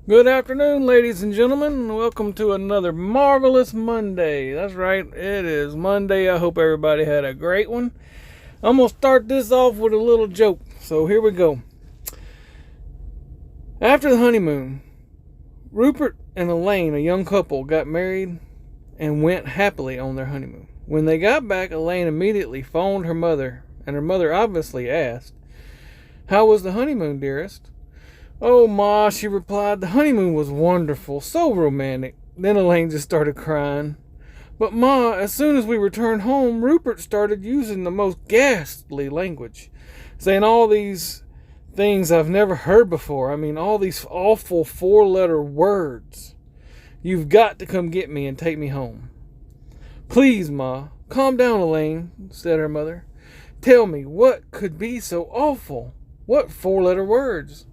Good afternoon, ladies and gentlemen. Welcome to another marvelous Monday. That's right, it is Monday. I hope everybody had a great one. I'm going to start this off with a little joke. So here we go. After the honeymoon, Rupert and Elaine, a young couple, got married and went happily on their honeymoon. When they got back, Elaine immediately phoned her mother, and her mother obviously asked, "How was the honeymoon, dearest?" "Oh, Ma," she replied, "the honeymoon was wonderful, so romantic." Then Elaine just started crying. "But, Ma, as soon as we returned home, Rupert started using the most ghastly language, saying all these things I've never heard before. I mean, all these awful four-letter words. You've got to come get me and take me home." "Please, Ma, calm down, Elaine," said her mother. "Tell me, what could be so awful? What four-letter words?"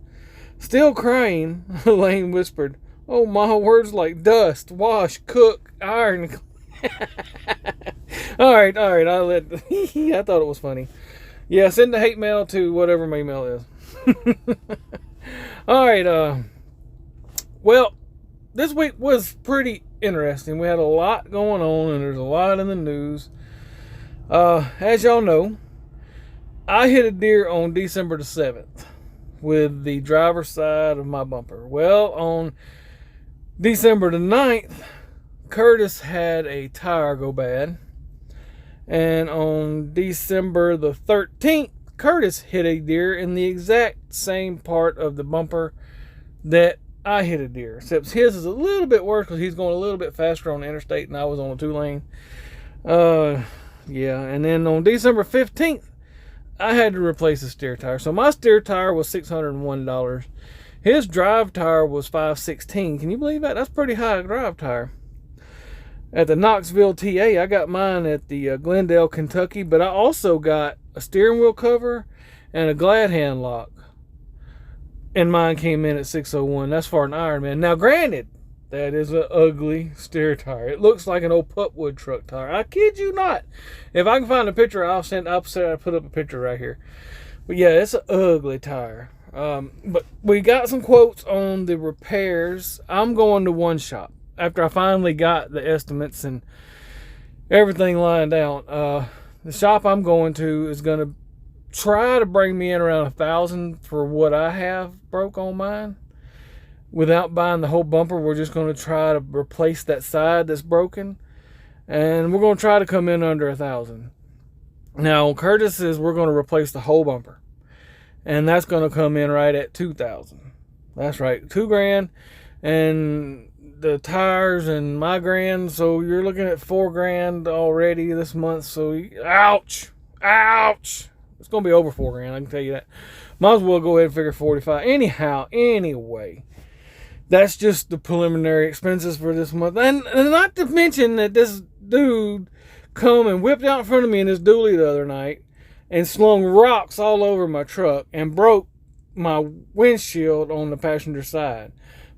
Still crying, Elaine whispered, "Oh, Ma, words like dust, wash, cook, iron." all right. I thought it was funny. Yeah, send the hate mail to whatever my email is. all right. Well, this week was pretty interesting. We had a lot going on, and there's a lot in the news. As y'all know, I hit a deer on December the 7th with the driver's side of my bumper. Well, on December the 9th, Curtis had a tire go bad. And on December the 13th, Curtis hit a deer in the exact same part of the bumper that I hit a deer. Except his is a little bit worse because he's going a little bit faster on the interstate and I was on a 2-lane. Yeah, and then on December 15th, I had to replace the steer tire. So my steer tire was $601. His drive tire was $516. Can you believe that? That's pretty high drive tire. At the Knoxville, TA, I got mine at the Glendale, Kentucky, but I also got a steering wheel cover and a glad hand lock. And mine came in at $601. That's for an Ironman. Now, granted, that is an ugly steer tire. It looks like an old putwood truck tire. I kid you not. If I can find a picture, I'll put up a picture right here. But yeah, it's an ugly tire. But we got some quotes on the repairs. I'm going to one shop after I finally got the estimates and everything lined out. The shop I'm going to is going to try to bring me in around $1,000 for what I have broke on mine. Without buying the whole bumper, we're just going to try to replace that side that's broken, and we're going to try to come in under $1,000. Now, Curtis is we're going to replace the whole bumper, and that's going to come in right at $2,000. That's right, $2,000, and the tires and my grand. So you're looking at $4,000 already this month. So ouch. It's going to be over $4,000. I can tell you that. Might as well go ahead and figure 45. Anyway. That's just the preliminary expenses for this month. And not to mention that this dude come and whipped out in front of me in his dually the other night and slung rocks all over my truck and broke my windshield on the passenger side.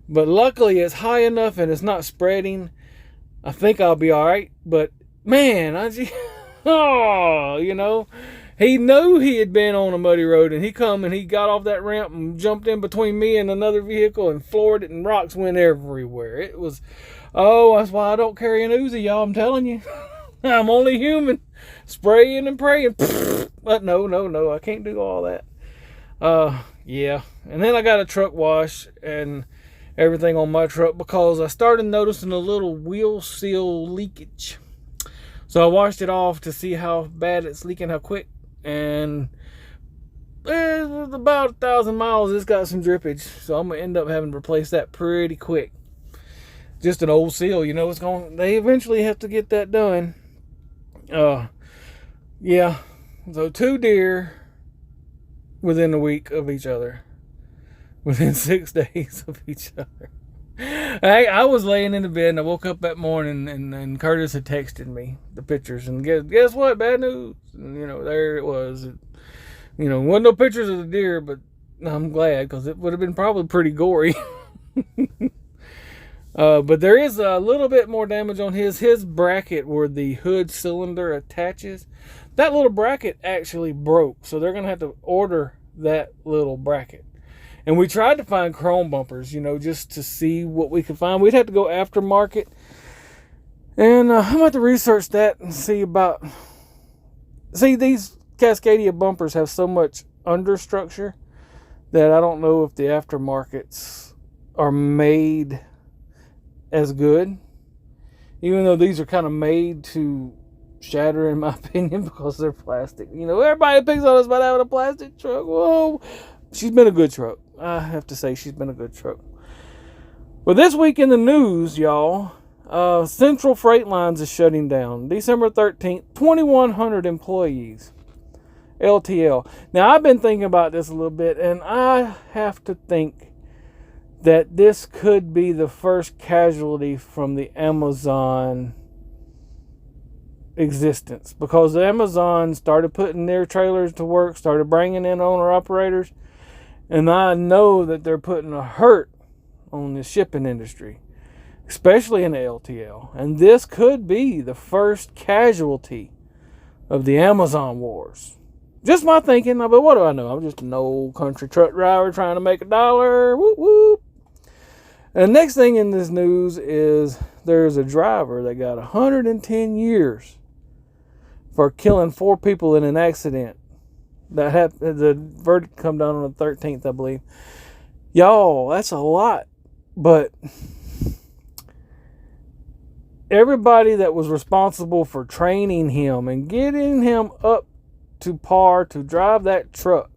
But luckily it's high enough and it's not spreading. I think I'll be all right. But man, he knew he had been on a muddy road, and he come and he got off that ramp and jumped in between me and another vehicle and floored it, and rocks went everywhere. It was, that's why I don't carry an Uzi, y'all. I'm telling you, I'm only human, spraying and praying. But no, I can't do all that. Yeah. And then I got a truck wash and everything on my truck because I started noticing a little wheel seal leakage. So I washed it off to see how bad it's leaking, how quick. And it's about 1,000 miles. It's got some drippage, so I'm gonna end up having to replace that pretty quick. Just an old seal, they eventually have to get that done. Yeah. So 2 deer within a week of each other, within 6 days of each other. I was laying in the bed and I woke up that morning and Curtis had texted me the pictures, and guess what? Bad news. And, there it was. Wasn't no pictures of the deer, but I'm glad because it would have been probably pretty gory. But there is a little bit more damage on his bracket where the hood cylinder attaches. That little bracket actually broke, so they're going to have to order that little bracket. And we tried to find chrome bumpers, just to see what we could find. We'd have to go aftermarket. And I'm about to research that and see these Cascadia bumpers have so much understructure that I don't know if the aftermarkets are made as good. Even though these are kind of made to shatter, in my opinion, because they're plastic. Everybody picks on us about having a plastic truck. Whoa. She's been a good truck. I have to say, she's been a good truck. Well, this week in the news, y'all, Central Freight Lines is shutting down. December 13th, 2,100 employees. LTL. Now, I've been thinking about this a little bit, and I have to think that this could be the first casualty from the Amazon existence, because Amazon started putting their trailers to work, started bringing in owner-operators, and I know that they're putting a hurt on the shipping industry, especially in the LTL. And this could be the first casualty of the Amazon wars. Just my thinking, but what do I know? I'm just an old country truck driver trying to make $1. Whoop, whoop. And the next thing in this news is there's a driver that got 110 years for killing 4 people in an accident. That happened. The verdict come down on the 13th, I believe. Y'all, that's a lot. But everybody that was responsible for training him and getting him up to par to drive that truck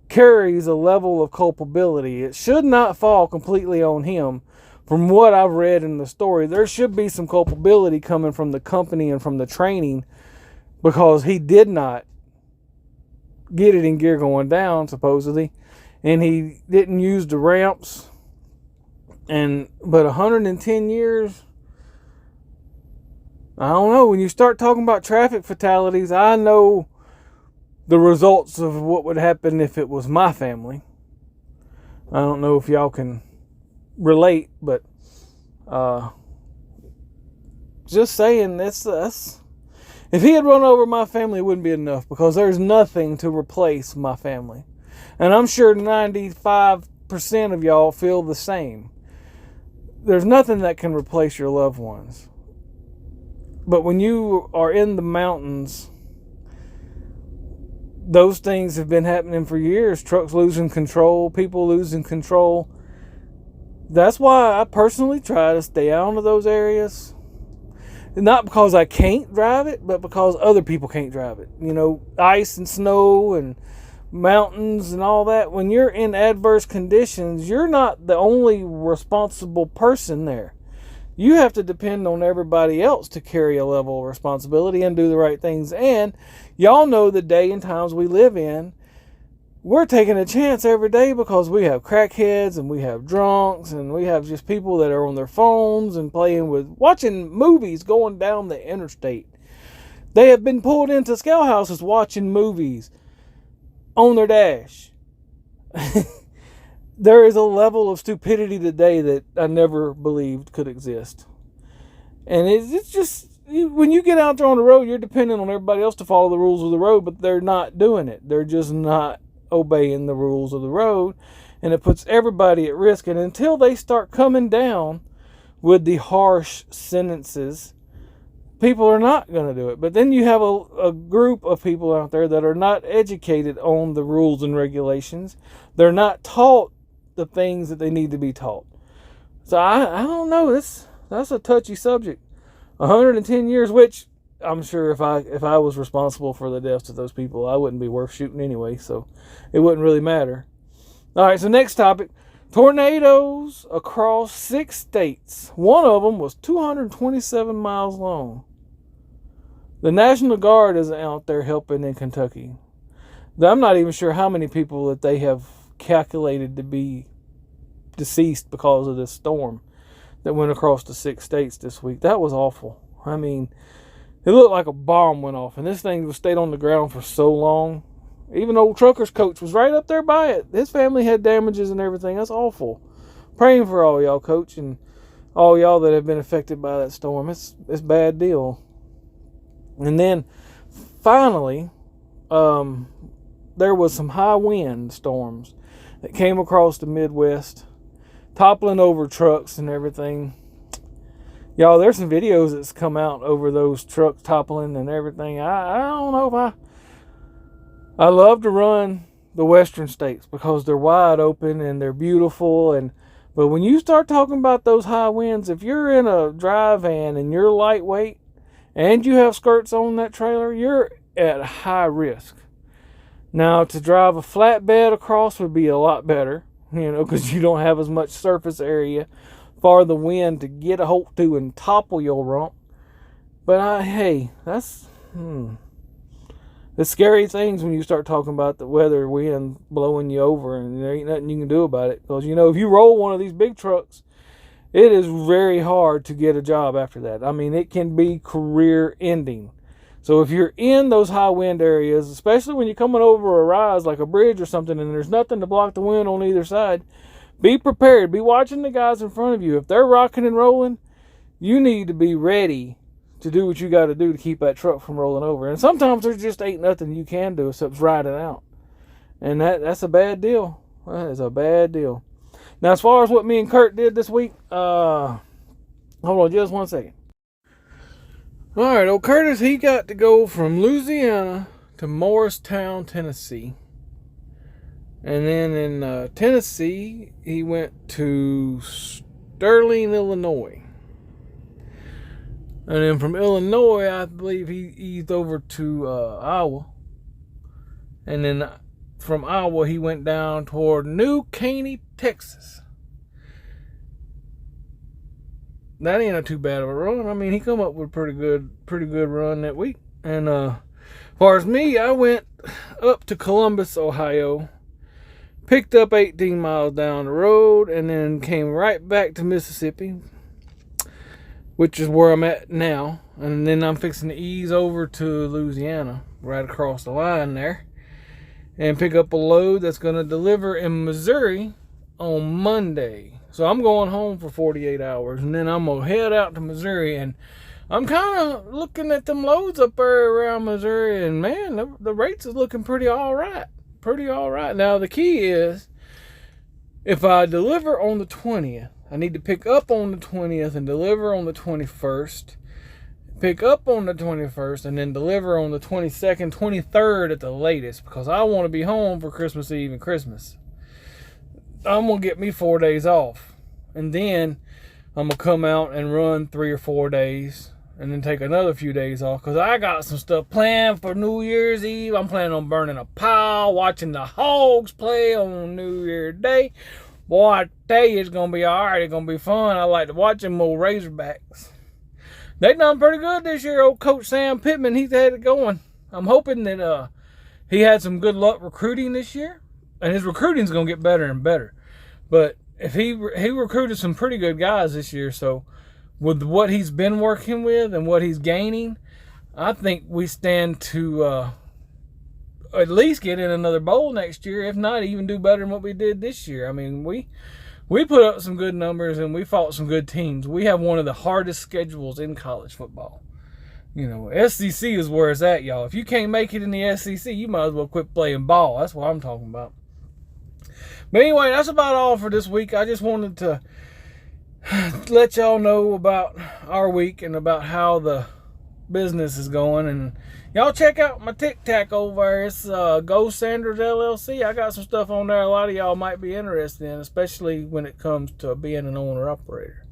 carries a level of culpability. It should not fall completely on him. From what I've read in the story, there should be some culpability coming from the company and from the training, because he did not get it in gear going down, supposedly, and he didn't use the ramps. But 110 years, I don't know. When you start talking about traffic fatalities, I know the results of what would happen if it was my family. I don't know if y'all can relate, but just saying, that's if he had run over my family, it wouldn't be enough, because there's nothing to replace my family. And I'm sure 95% of y'all feel the same. There's nothing that can replace your loved ones. But when you are in the mountains, those things have been happening for years. Trucks losing control, people losing control. That's why I personally try to stay out of those areas. Not because I can't drive it, but because other people can't drive it. Ice and snow and mountains and all that. When you're in adverse conditions, you're not the only responsible person there. You have to depend on everybody else to carry a level of responsibility and do the right things. And y'all know the day and times we live in. We're taking a chance every day because we have crackheads and we have drunks and we have just people that are on their phones and watching movies going down the interstate. They have been pulled into scale houses watching movies on their dash. There is a level of stupidity today that I never believed could exist. And it's just, when you get out there on the road, you're dependent on everybody else to follow the rules of the road, but they're not doing it. They're just not obeying the rules of the road, and it puts everybody at risk. And until they start coming down with the harsh sentences, people are not going to do it. But then you have a group of people out there that are not educated on the rules and regulations. They're not taught the things that they need to be taught. So I don't know. That's a touchy subject. 110 years, which I'm sure if I was responsible for the deaths of those people, I wouldn't be worth shooting anyway, so it wouldn't really matter. All right, so next topic. Tornadoes across 6 states. One of them was 227 miles long. The National Guard is out there helping in Kentucky. I'm not even sure how many people that they have calculated to be deceased because of this storm that went across the 6 states this week. That was awful. I mean, it looked like a bomb went off, and this thing stayed on the ground for so long. Even old trucker's coach was right up there by it. His family had damages and everything. That's awful. Praying for all y'all, coach, and all y'all that have been affected by that storm. It's a bad deal. And then finally, there was some high wind storms. that came across the Midwest, toppling over trucks and everything. Y'all, there's some videos that's come out over those trucks toppling and everything. I don't know if I love to run the western states because they're wide open and they're beautiful. But when you start talking about those high winds, if you're in a dry van and you're lightweight and you have skirts on that trailer, you're at high risk. Now, to drive a flatbed across would be a lot better, because you don't have as much surface area for the wind to get a hold to and topple your rump. But hey, that's the scary things when you start talking about the weather, wind blowing you over, and there ain't nothing you can do about it. Because, if you roll one of these big trucks, it is very hard to get a job after that. I mean, it can be career ending. So if you're in those high wind areas, especially when you're coming over a rise like a bridge or something and there's nothing to block the wind on either side, be prepared. Be watching the guys in front of you. If they're rocking and rolling, you need to be ready to do what you got to do to keep that truck from rolling over. And sometimes there just ain't nothing you can do except ride it out. And that's a bad deal. That is a bad deal. Now, as far as what me and Kurt did this week, hold on just one second. All right, old Curtis, he got to go from Louisiana to Morristown, Tennessee. And then in Tennessee, he went to Sterling, Illinois. And then from Illinois, I believe he eased over to Iowa. And then from Iowa, he went down toward New Caney, Texas. That ain't too bad of a run. I mean, he come up with a pretty good run that week. And as far as me, I went up to Columbus, Ohio, picked up 18 miles down the road, and then came right back to Mississippi, which is where I'm at now. And then I'm fixing to ease over to Louisiana, right across the line there, and pick up a load that's going to deliver in Missouri on Monday. So I'm going home for 48 hours, and then I'm going to head out to Missouri. And I'm kind of looking at them loads up there around Missouri, and man, the rates is looking pretty all right. Pretty all right. Now, the key is, if I deliver on the 20th, I need to pick up on the 20th and deliver on the 21st. Pick up on the 21st and then deliver on the 22nd, 23rd at the latest, because I want to be home for Christmas Eve and Christmas. I'm going to get me 4 days off. And then I'm going to come out and run 3 or 4 days and then take another few days off, because I got some stuff planned for New Year's Eve. I'm planning on burning a pile, watching the Hogs play on New Year's Day. Boy, I tell you, it's going to be all right. It's going to be fun. I like to watch them old Razorbacks. They done pretty good this year. Old Coach Sam Pittman, he's had it going. I'm hoping that he had some good luck recruiting this year. And his recruiting's going to get better and better. But if he recruited some pretty good guys this year, so with what he's been working with and what he's gaining, I think we stand to at least get in another bowl next year, if not even do better than what we did this year. I mean, we put up some good numbers and we fought some good teams. We have one of the hardest schedules in college football. SEC is where it's at, y'all. If you can't make it in the SEC, you might as well quit playing ball. That's what I'm talking about. But anyway, that's about all for this week. I just wanted to let y'all know about our week and about how the business is going. And y'all check out my TikTok over there. It's Go Sanders LLC. I got some stuff on there a lot of y'all might be interested in, especially when it comes to being an owner-operator.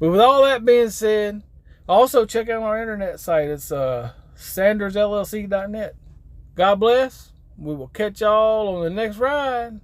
But with all that being said, also check out our internet site. It's sandersllc.net. God bless. We will catch y'all on the next ride.